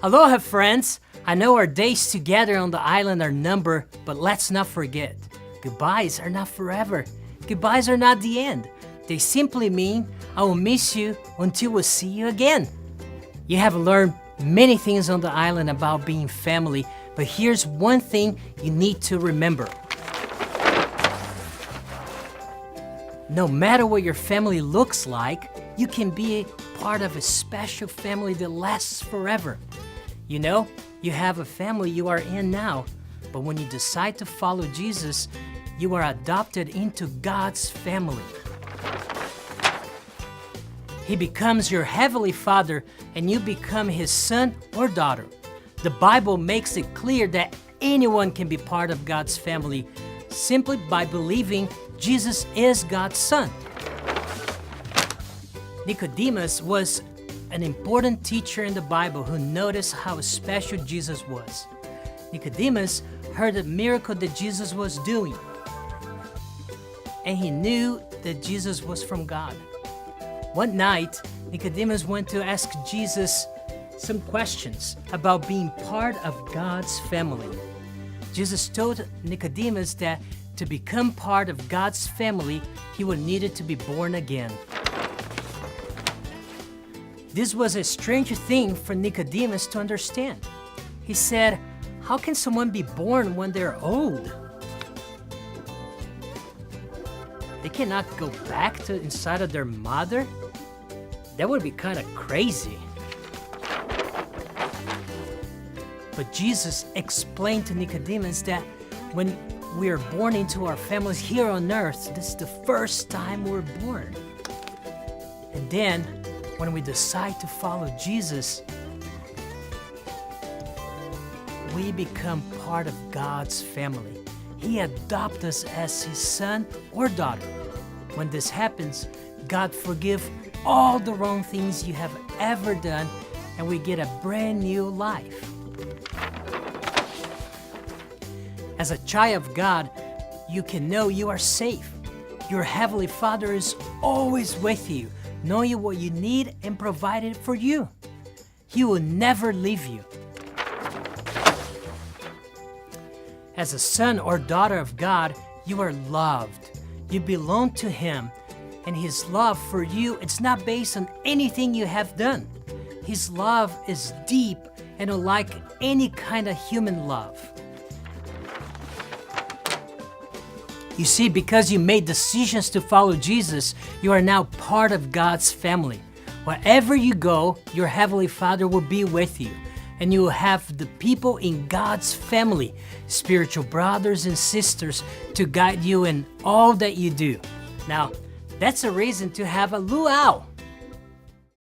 Aloha, friends! I know our days together on the island are numbered, but let's not forget, goodbyes are not forever. Goodbyes are not the end. They simply mean I will miss you until we see you again. You have learned many things on the island about being family, but here's one thing you need to remember. No matter what your family looks like, you can be part of a special family that lasts forever. You know, you have a family you are in now, but when you decide to follow Jesus, you are adopted into God's family. He becomes your heavenly Father, and you become His son or daughter. The Bible makes it clear that anyone can be part of God's family simply by believing Jesus is God's Son. Nicodemus was an important teacher in the Bible who noticed how special Jesus was. Nicodemus heard the miracle that Jesus was doing, and he knew that Jesus was from God. One night, Nicodemus went to ask Jesus some questions about being part of God's family. Jesus told Nicodemus that to become part of God's family, he would need to be born again. This was a strange thing for Nicodemus to understand. He said, "How can someone be born when they're old? They cannot go back to inside of their mother? That would be kind of crazy." But Jesus explained to Nicodemus that when we are born into our families here on earth, this is the first time we're born. And then, when we decide to follow Jesus, we become part of God's family. He adopts us as His son or daughter. When this happens, God forgives all the wrong things you have ever done, and we get a brand new life. As a child of God, you can know you are safe. Your Heavenly Father is always with you, knowing what you need and provided for you. He will never leave you. As a son or daughter of God, you are loved. You belong to Him, and His love for you, it's not based on anything you have done. His love is deep and unlike any kind of human love. You see, because you made decisions to follow Jesus, you are now part of God's family. Wherever you go, your Heavenly Father will be with you, and you will have the people in God's family, spiritual brothers and sisters, to guide you in all that you do. Now, that's a reason to have a luau.